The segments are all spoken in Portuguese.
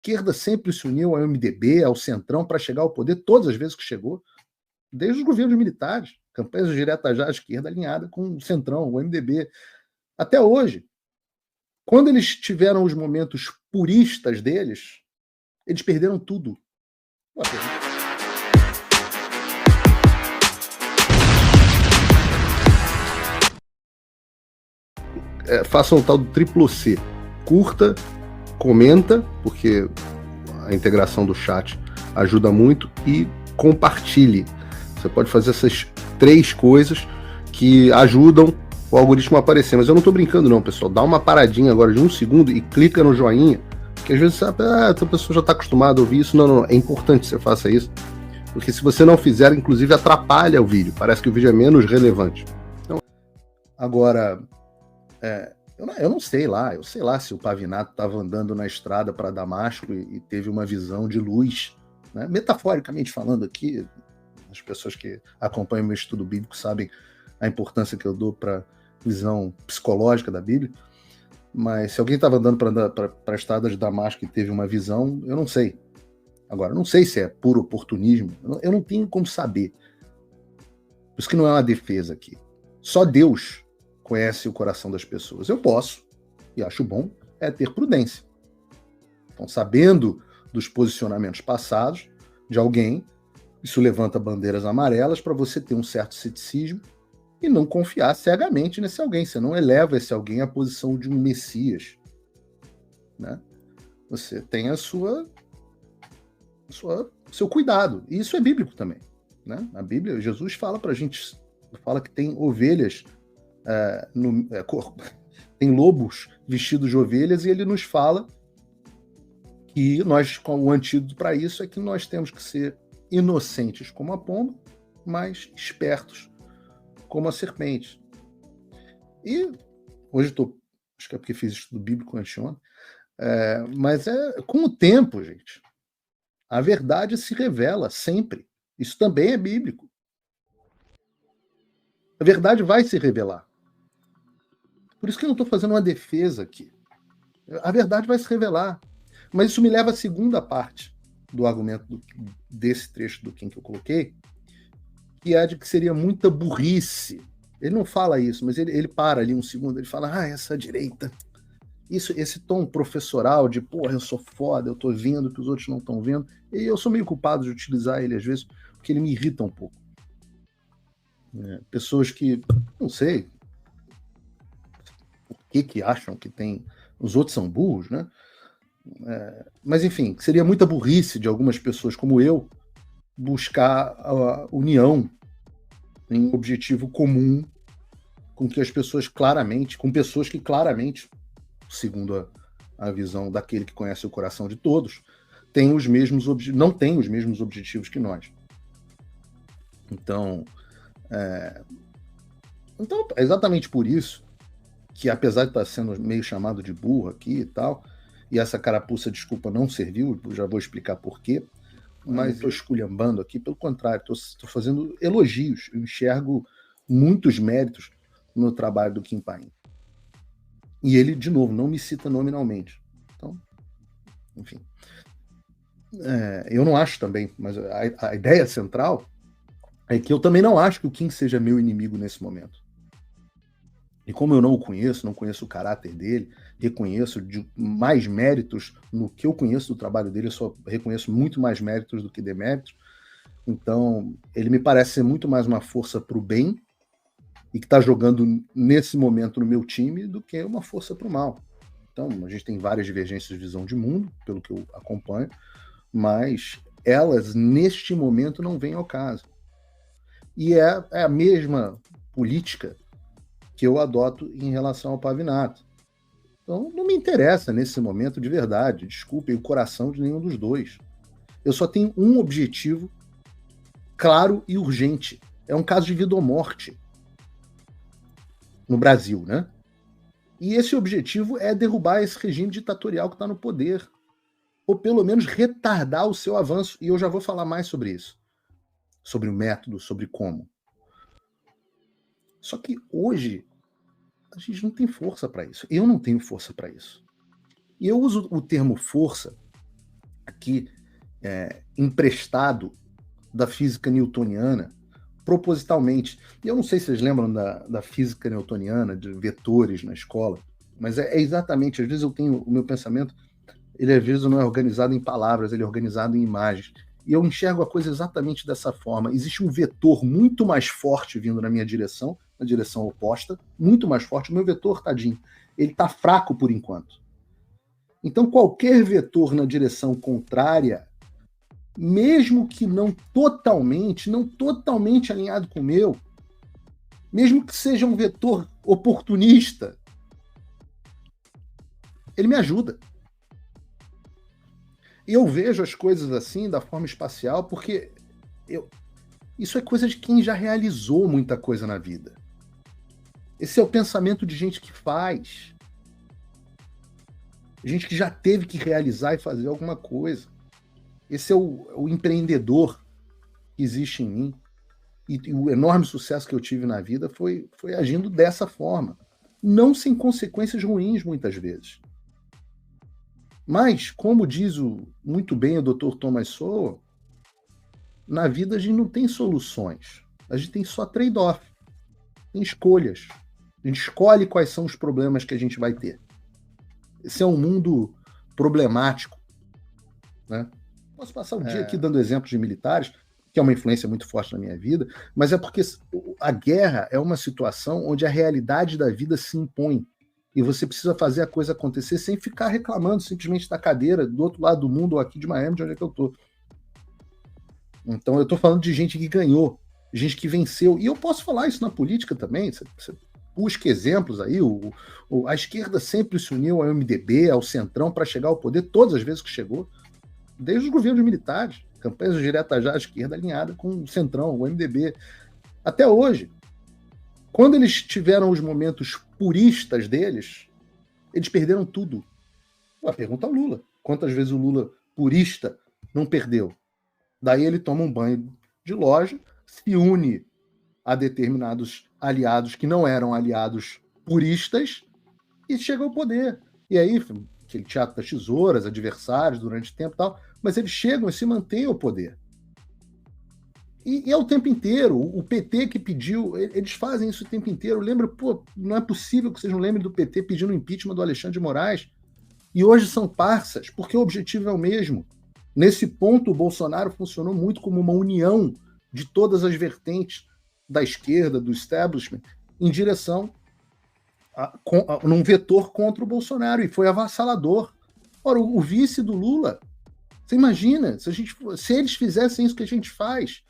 esquerda sempre se uniu ao MDB, ao Centrão, para chegar ao poder todas as vezes que chegou, desde os governos militares, campanhas diretas já à esquerda alinhada com o Centrão, o MDB, até hoje. Quando eles tiveram os momentos puristas deles, eles perderam tudo. Façam o tal do triplo C. Curta, comenta, porque a integração do chat ajuda muito, e compartilhe. Você pode fazer essas 3 coisas que ajudam o algoritmo a aparecer. Mas eu não estou brincando não, pessoal. Dá uma paradinha agora de 1 segundo e clica no joinha, porque às vezes a pessoa já está acostumada a ouvir isso. Não, é importante que você faça isso, porque se você não fizer, inclusive atrapalha o vídeo. Parece que o vídeo é menos relevante. Então, agora, eu não sei lá, se o Pavinato estava andando na estrada para Damasco e teve uma visão de luz, né? Metaforicamente falando aqui, as pessoas que acompanham meu estudo bíblico sabem a importância que eu dou para a visão psicológica da Bíblia, mas se alguém estava andando para a estrada de Damasco e teve uma visão, eu não sei. Agora, eu não sei se é puro oportunismo, eu não tenho como saber. Por isso que não é uma defesa aqui. Só Deus conhece o coração das pessoas. Eu posso, e acho bom, ter prudência. Então, sabendo dos posicionamentos passados de alguém, isso levanta bandeiras amarelas para você ter um certo ceticismo e não confiar cegamente nesse alguém. Você não eleva esse alguém à posição de um Messias, né? Você tem seu cuidado. E isso é bíblico também, né? Na Bíblia, Jesus fala para a gente, fala que tem ovelhas, tem lobos vestidos de ovelhas, e ele nos fala que o antídoto para isso é que nós temos que ser inocentes como a pomba, mas espertos como a serpente. E hoje acho que é porque fiz estudo bíblico anteontem, mas com o tempo, gente, a verdade se revela sempre. Isso também é bíblico. A verdade vai se revelar. Por isso que eu não estou fazendo uma defesa aqui. A verdade vai se revelar. Mas isso me leva à segunda parte do argumento desse trecho do Kim que eu coloquei, que é de que seria muita burrice. Ele não fala isso, mas ele para ali um segundo, ele fala, essa direita, esse tom professoral de, porra, eu sou foda, eu tô vendo que os outros não estão vendo, e eu sou meio culpado de utilizar ele às vezes, porque ele me irrita um pouco. Pessoas que, não sei, por que acham que tem, os outros são burros, né? Mas enfim, seria muita burrice de algumas pessoas como eu buscar a união em um objetivo comum com pessoas que claramente, segundo a visão daquele que conhece o coração de todos, não têm os mesmos objetivos que nós. Então, é exatamente por isso que, apesar de estar sendo meio chamado de burro aqui e tal, e essa carapuça, desculpa, não serviu, já vou explicar por quê, mas estou esculhambando aqui, pelo contrário, estou fazendo elogios, eu enxergo muitos méritos no trabalho do Kim Paim. E ele, de novo, não me cita nominalmente. Então, enfim. Eu não acho também, mas a ideia central é que eu também não acho que o Kim seja meu inimigo nesse momento. E como eu não o conheço, não conheço o caráter dele, reconheço mais méritos no que eu conheço do trabalho dele, eu só reconheço muito mais méritos do que deméritos. Então, ele me parece ser muito mais uma força para o bem e que está jogando nesse momento no meu time do que uma força para o mal. Então, a gente tem várias divergências de visão de mundo, pelo que eu acompanho, mas elas, neste momento, não vêm ao caso. E é a mesma política que eu adoto em relação ao Pavinato. Então, não me interessa nesse momento de verdade, desculpem o coração de nenhum dos dois. Eu só tenho um objetivo claro e urgente. É um caso de vida ou morte no Brasil, né? E esse objetivo é derrubar esse regime ditatorial que está no poder, ou pelo menos retardar o seu avanço. E eu já vou falar mais sobre isso, sobre o método, sobre como. Só que hoje a gente não tem força para isso. Eu não tenho força para isso. E eu uso o termo força aqui emprestado da física newtoniana, propositalmente. E eu não sei se vocês lembram da física newtoniana, de vetores na escola, mas é exatamente, às vezes eu tenho o meu pensamento, ele às vezes não é organizado em palavras, ele é organizado em imagens. E eu enxergo a coisa exatamente dessa forma. Existe um vetor muito mais forte vindo na minha direção, na direção oposta, muito mais forte. O meu vetor, tadinho, ele está fraco por enquanto. Então, qualquer vetor na direção contrária, mesmo que não totalmente alinhado com o meu, mesmo que seja um vetor oportunista, ele me ajuda. E eu vejo as coisas assim, da forma espacial, porque isso é coisa de quem já realizou muita coisa na vida. Esse é o pensamento de gente que faz. Gente que já teve que realizar e fazer alguma coisa. Esse é o empreendedor que existe em mim. E o enorme sucesso que eu tive na vida foi agindo dessa forma. Não sem consequências ruins, muitas vezes. Mas, como diz muito bem o Dr. Thomas Sowell, na vida a gente não tem soluções. A gente tem só trade-off. Tem escolhas. A gente escolhe quais são os problemas que a gente vai ter. Esse é um mundo problemático, né? Posso passar o dia aqui dando exemplos de militares, que é uma influência muito forte na minha vida, mas é porque a guerra é uma situação onde a realidade da vida se impõe. E você precisa fazer a coisa acontecer sem ficar reclamando simplesmente da cadeira do outro lado do mundo, ou aqui de Miami, de onde é que eu tô. Então eu tô falando de gente que ganhou, gente que venceu. E eu posso falar isso na política também. Você busca exemplos aí. A esquerda sempre se uniu ao MDB, ao Centrão, para chegar ao poder todas as vezes que chegou, desde os governos militares, campanhas diretas já à esquerda alinhada com o Centrão, o MDB. Até hoje, quando eles tiveram os momentos puristas deles, eles perderam tudo. A pergunta ao Lula. Quantas vezes o Lula purista não perdeu? Daí ele toma um banho de loja, se une a determinados aliados que não eram aliados puristas e chega ao poder. E aí, aquele teatro das tesouras, adversários durante o tempo e tal, mas eles chegam e se mantêm ao poder. E é o tempo inteiro. O PT que pediu, eles fazem isso o tempo inteiro. Lembra, não é possível que vocês não lembrem do PT pedindo o impeachment do Alexandre de Moraes. E hoje são parças, porque o objetivo é o mesmo. Nesse ponto, o Bolsonaro funcionou muito como uma união de todas as vertentes da esquerda, do establishment, em direção num vetor contra o Bolsonaro, e foi avassalador. Ora, o vice do Lula, você imagina, se eles fizessem isso que a gente faz,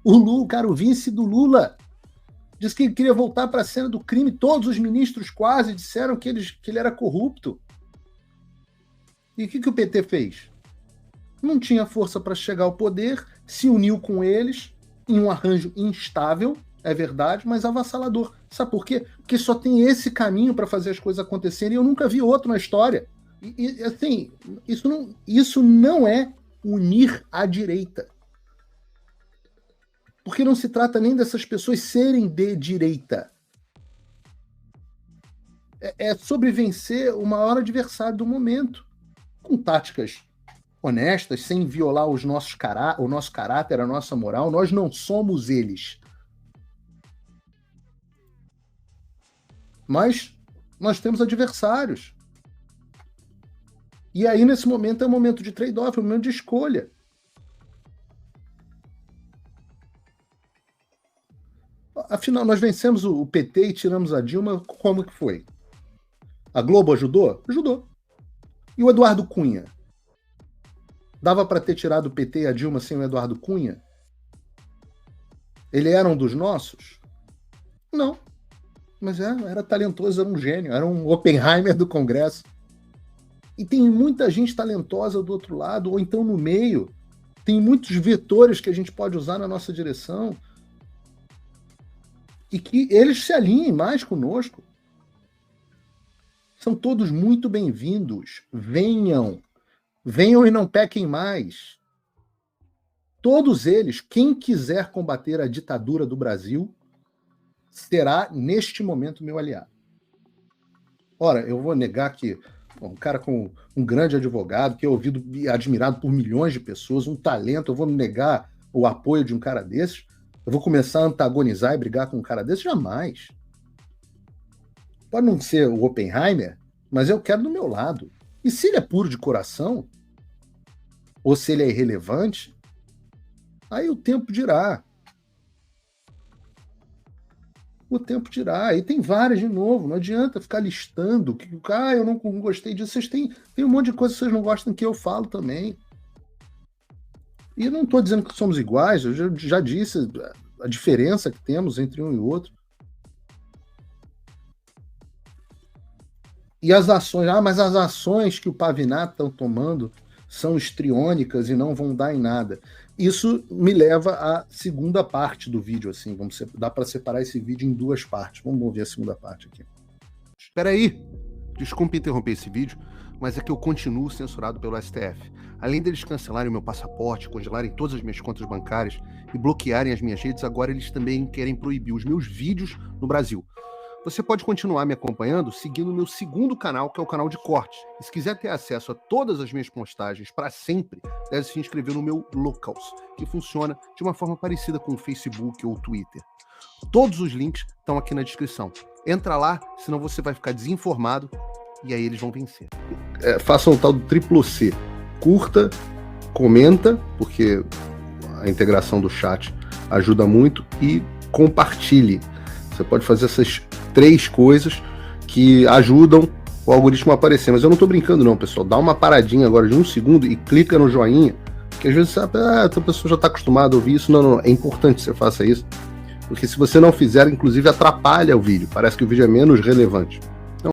o Lula, cara, o vice do Lula, disse que ele queria voltar para a cena do crime, todos os ministros quase disseram que ele era corrupto. E o que o PT fez? Não tinha força para chegar ao poder, se uniu com eles em um arranjo instável, é verdade, mas avassalador. Sabe por quê? Porque só tem esse caminho para fazer as coisas acontecerem, e eu nunca vi outro na história. E assim, isso não é unir a direita. Porque não se trata nem dessas pessoas serem de direita. É sobre vencer o maior adversário do momento, com táticas honestas, sem violar o nosso caráter, a nossa moral. Nós não somos eles. Mas nós temos adversários. E aí, nesse momento, é um momento de trade-off, é um momento de escolha. Afinal, nós vencemos o PT e tiramos a Dilma, como que foi? A Globo ajudou? Ajudou. E o Eduardo Cunha? Dava para ter tirado o PT e a Dilma sem o Eduardo Cunha? Ele era um dos nossos? Não. Mas era talentoso, era um gênio, era um Oppenheimer do Congresso. E tem muita gente talentosa do outro lado, ou então no meio. Tem muitos vetores que a gente pode usar na nossa direção. E que eles se alinhem mais conosco. São todos muito bem-vindos. Venham e não pequem mais. Todos eles, quem quiser combater a ditadura do Brasil, será, neste momento, meu aliado. Ora, eu vou negar que Um cara com um grande advogado, que é ouvido e admirado por milhões de pessoas, um talento, eu vou me negar o apoio de um cara desses? Eu vou começar a antagonizar e brigar com um cara desse? Jamais. Pode não ser o Oppenheimer, mas eu quero do meu lado. E se ele é puro de coração, ou se ele é irrelevante, aí o tempo dirá. O tempo dirá. E tem várias de novo. Não adianta ficar listando que eu não gostei disso. Vocês têm um monte de coisa que vocês não gostam que eu falo também. E eu não estou dizendo que somos iguais, eu já disse a diferença que temos entre um e outro. E as ações, mas as ações que o Pavinato estão tomando são histriônicas e não vão dar em nada. Isso me leva à segunda parte do vídeo, assim, dá para separar esse vídeo em duas partes. Vamos ver a segunda parte aqui. Espera aí, desculpe interromper esse vídeo, mas é que eu continuo censurado pelo STF. Além deles cancelarem o meu passaporte, congelarem todas as minhas contas bancárias e bloquearem as minhas redes, agora eles também querem proibir os meus vídeos no Brasil. Você pode continuar me acompanhando seguindo o meu segundo canal, que é o canal de cortes. E se quiser ter acesso a todas as minhas postagens para sempre, deve se inscrever no meu Locals, que funciona de uma forma parecida com o Facebook ou o Twitter. Todos os links estão aqui na descrição. Entra lá, senão você vai ficar desinformado e aí eles vão vencer. Façam o tal do triplo C. Curta, comenta, porque a integração do chat ajuda muito, e compartilhe. Você pode fazer essas 3 coisas que ajudam o algoritmo a aparecer. Mas eu não estou brincando não, pessoal. Dá uma paradinha agora de 1 segundo e clica no joinha, que às vezes a pessoa já está acostumada a ouvir isso. Não, é importante que você faça isso, porque se você não fizer, inclusive atrapalha o vídeo. Parece que o vídeo é menos relevante.